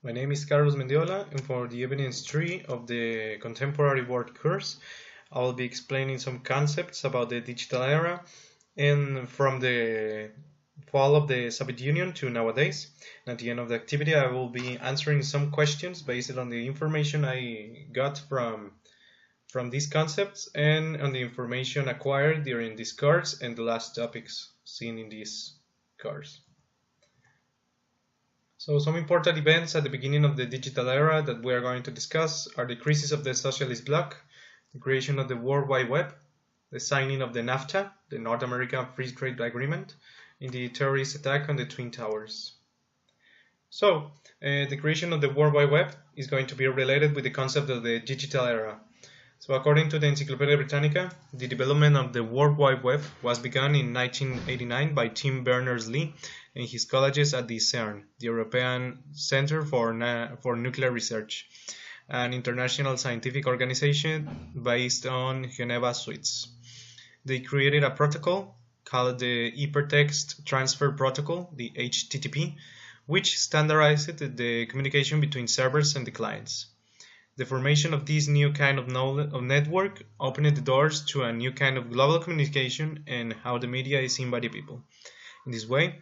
My name is Carlos Mendiola, and for the evidence 3 of the Contemporary World course, I will be explaining some concepts about the digital era and from the fall of the Soviet Union to nowadays. And at the end of the activity, I will be answering some questions based on the information I got from these concepts and on the information acquired during this course and the last topics seen in this course. So some important events at the beginning of the digital era that we are going to discuss are the crisis of the socialist bloc, the creation of the World Wide Web, the signing of the NAFTA, the North American Free Trade Agreement, and the terrorist attack on the Twin Towers. So, the creation of the World Wide Web is going to be related with the concept of the digital era. So according to the Encyclopedia Britannica, the development of the World Wide Web was begun in 1989 by Tim Berners-Lee and his colleagues at the CERN, the European Centre for Nuclear Research, an international scientific organization based on Geneva, Swiss. They created a protocol called the Hypertext Transfer Protocol, the HTTP, which standardized the communication between servers and the clients. The formation of this new kind of network opened the doors to a new kind of global communication and how the media is seen by the people. In this way,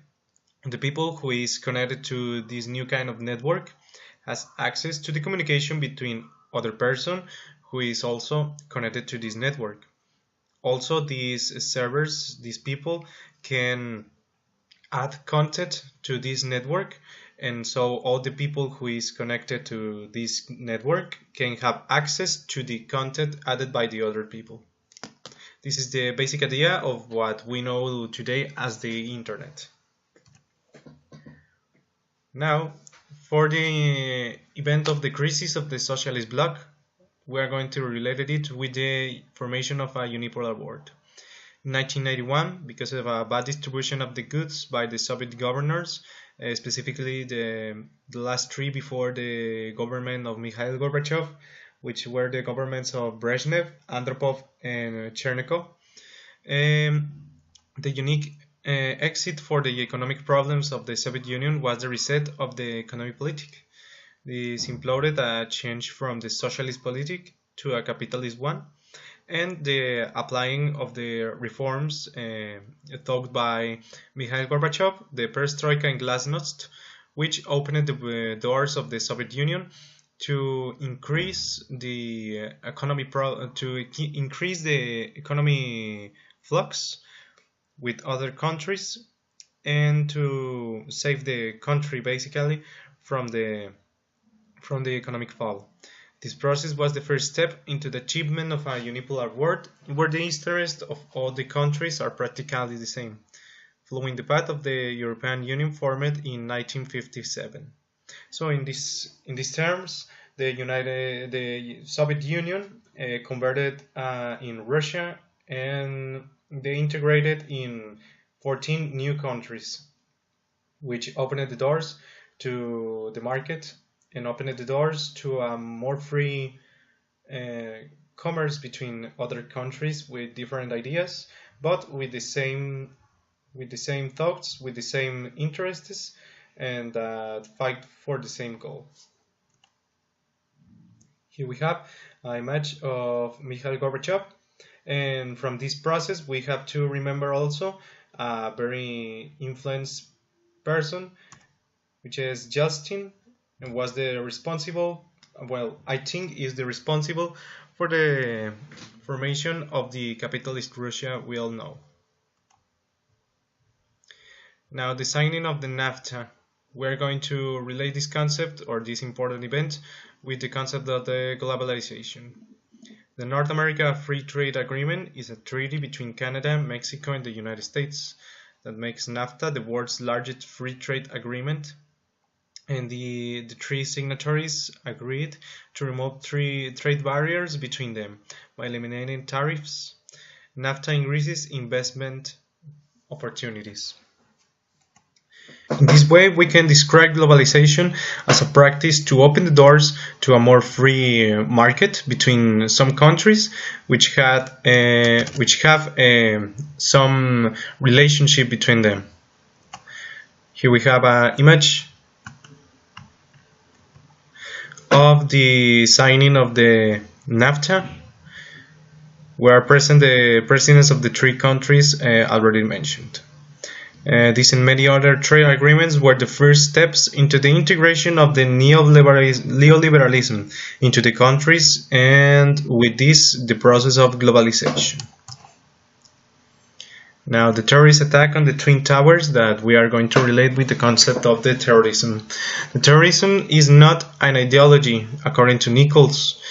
the people who is connected to this new kind of network has access to the communication between other person who is also connected to this network. Also, these servers, these people can add content to this network, and so all the people who is connected to this network can have access to the content added by the other people. This is the basic idea of what we know today as the internet. Now, for the event of the crisis of the socialist bloc, we are going to relate it with the formation of a unipolar world. In 1991, because of a bad distribution of the goods by the Soviet governors, specifically the last three before the government of Mikhail Gorbachev, which were the governments of Brezhnev, Andropov, and Chernenko. The unique exit for the economic problems of the Soviet Union was the reset of the economic politic. This imploded a change from the socialist politic to a capitalist one, and the applying of the reforms taught by Mikhail Gorbachev, the Perestroika and Glasnost, which opened the doors of the Soviet Union to increase the economy flux with other countries and to save the country basically from the economic fall. This process was the first step into the achievement of a unipolar world where the interests of all the countries are practically the same, following the path of the European Union formed in 1957. So in these terms, the Soviet Union converted in Russia, and they integrated in 14 new countries, which opened the doors to the market and opened the doors to a more free commerce between other countries with different ideas, but with the same thoughts, with the same interests, and fight for the same goal. Here we have an image of Mikhail Gorbachev, and from this process we have to remember also a very influenced person, which is Yeltsin, and was the responsible, well, I think is the responsible for the formation of the capitalist Russia we all know. Now, the signing of the NAFTA. We're going to relate this concept or this important event with the concept of the globalization. The North America Free Trade Agreement is a treaty between Canada, Mexico, and the United States that makes NAFTA the world's largest free trade agreement. And the three signatories agreed to remove three trade barriers between them by eliminating tariffs. NAFTA increases investment opportunities. In this way, we can describe globalization as a practice to open the doors to a more free market between some countries which have some relationship between them. Here we have an image of the signing of the NAFTA were present the presidents of the three countries already mentioned. These and many other trade agreements were the first steps into the integration of the neoliberalism into the countries, and with this, the process of globalization. Now, the terrorist attack on the Twin Towers that we are going to relate with the concept of the terrorism. The terrorism is not an ideology, according to Nichols,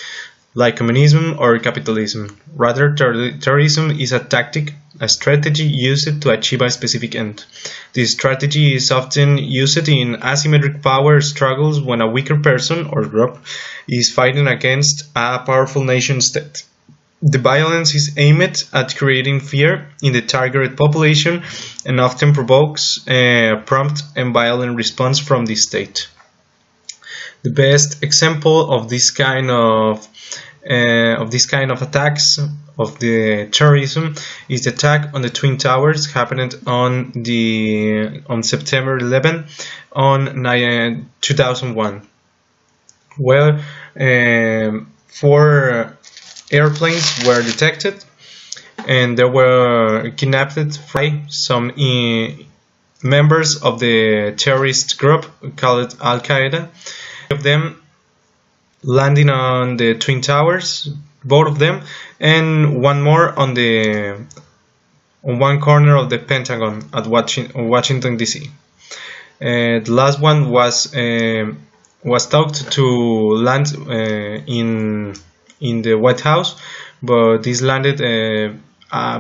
like communism or capitalism. Rather, terrorism is a tactic, a strategy used to achieve a specific end. This strategy is often used in asymmetric power struggles when a weaker person or group is fighting against a powerful nation state. The violence is aimed at creating fear in the targeted population and often provokes a prompt and violent response from the state. The best example of this kind of attacks of the terrorism is the attack on the Twin Towers happened on September 11 on 2001, where 4 airplanes were detected and they were kidnapped by some members of the terrorist group called Al-Qaeda. Of them landing on the Twin Towers, both of them, and one more on one corner of the Pentagon at Washington DC. The last one was thought to land in the White House, but this landed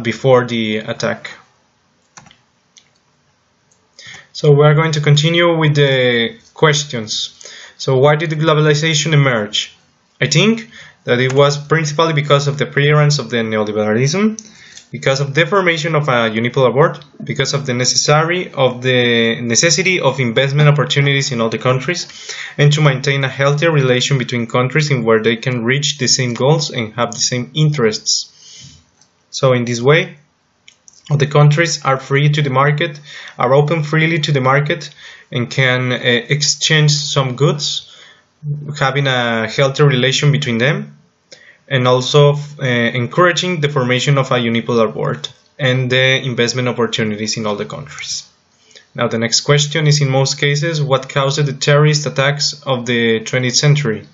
before the attack. So we are going to continue with the questions. So why did the globalization emerge? I think that it was principally because of the appearance of the neoliberalism, because of the formation of a unipolar world, because of the necessity of investment opportunities in all the countries, and to maintain a healthy relation between countries in where they can reach the same goals and have the same interests. So in this way, all the countries are free to the market, are open freely to the market, and can exchange some goods, having a healthy relation between them, and also encouraging the formation of a unipolar world and the investment opportunities in all the countries. Now the next question is, in most cases, what caused the terrorist attacks of the 20th century?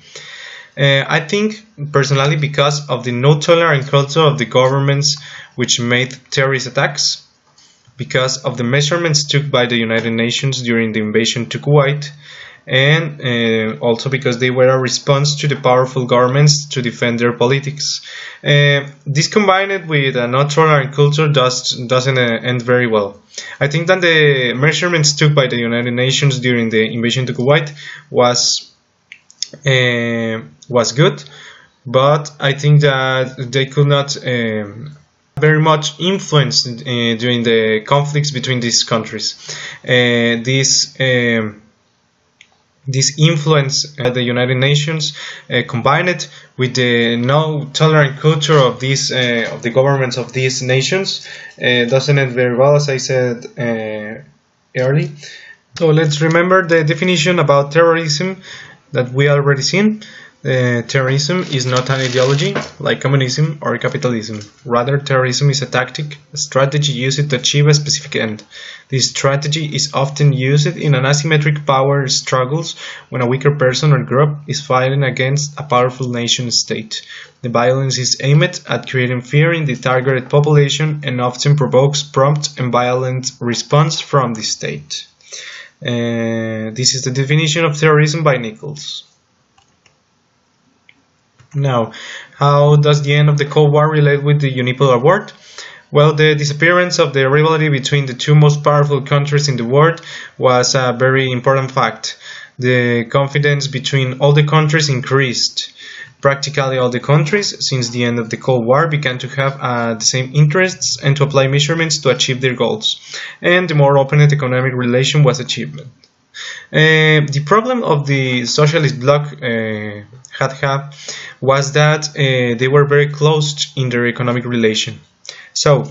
I think, personally, because of the no-tolerant culture of the governments which made terrorist attacks, because of the measurements took by the United Nations during the invasion to Kuwait, and also because they were a response to the powerful governments to defend their politics. This combined with a not-tolerant culture doesn't end very well. I think that the measurements took by the United Nations during the invasion to Kuwait was good, but I think that they could not very much influence during the conflicts between these countries. This influence at the United Nations combined with the no-tolerant culture of the governments of these nations doesn't end very well, as I said early. So let's remember the definition about terrorism that we already seen. Terrorism is not an ideology like communism or capitalism. Rather, terrorism is a tactic, a strategy used to achieve a specific end. This strategy is often used in an asymmetric power struggles when a weaker person or group is fighting against a powerful nation state. The violence is aimed at creating fear in the targeted population and often provokes prompt and violent response from the state. This is the definition of terrorism by Nichols. Now, how does the end of the Cold War relate with the unipolar world? Well, the disappearance of the rivalry between the two most powerful countries in the world was a very important fact. The confidence between all the countries increased. Practically all the countries, since the end of the Cold War, began to have the same interests and to apply measurements to achieve their goals. And the more open economic relation was achieved. The problem of the socialist bloc had was that they were very close in their economic relation. So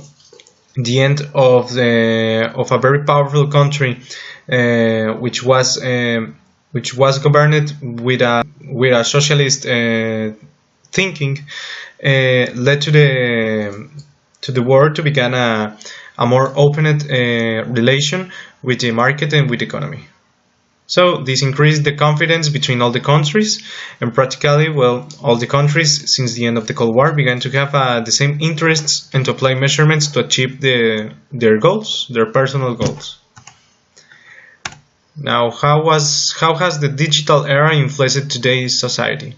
the end of a very powerful country, which was which was governed with a socialist thinking, led to the world to begin a more opened relation with the market and with the economy. So this increased the confidence between all the countries, and practically, well, all the countries since the end of the Cold War began to have the same interests and to apply measurements to achieve their goals, their personal goals. Now, how has the digital era influenced today's society?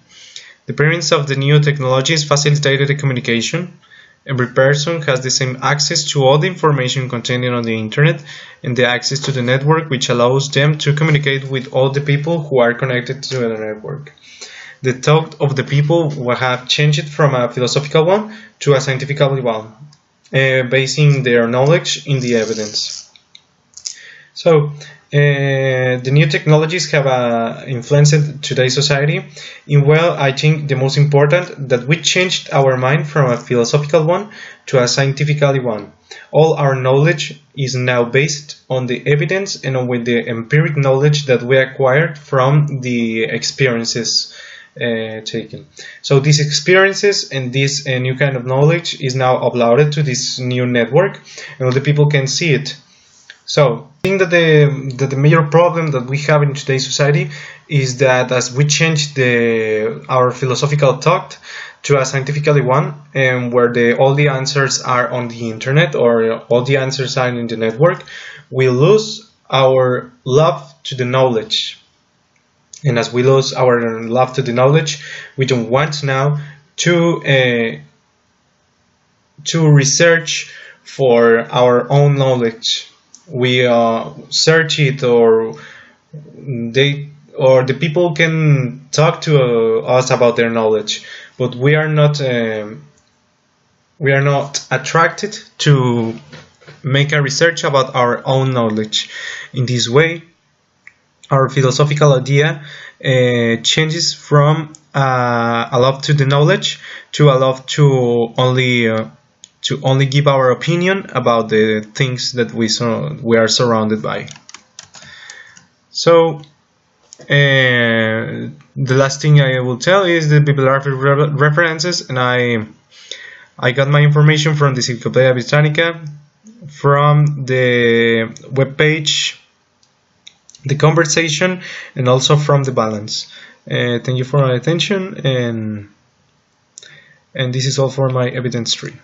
The appearance of the new technologies facilitated the communication. Every person has the same access to all the information contained on the internet and the access to the network, which allows them to communicate with all the people who are connected to the network. The thought of the people will have changed from a philosophical one to a scientific one, basing their knowledge in the evidence. So, the new technologies have influenced today's society. Well, I think the most important that we changed our mind from a philosophical one to a scientific one. All our knowledge is now based on the evidence and with the empiric knowledge that we acquired from the experiences taken. So these experiences and this new kind of knowledge is now uploaded to this new network, and all the people can see it. So I think that the major problem that we have in today's society is that as we change our philosophical thought to a scientific one, and where all the answers are on the internet or all the answers are in the network, we lose our love to the knowledge. And as we lose our love to the knowledge, we don't want now to research for our own knowledge. We search it, or the people can talk to us about their knowledge, but we are not attracted to make a research about our own knowledge. In this way, our philosophical idea changes from a love to the knowledge to a love to only give our opinion about the things that we are surrounded by. So the last thing I will tell is the bibliographic references, and I got my information from the Encyclopedia Britannica, from the webpage, the conversation, and also from the balance. Thank you for your attention, and this is all for my evidence tree.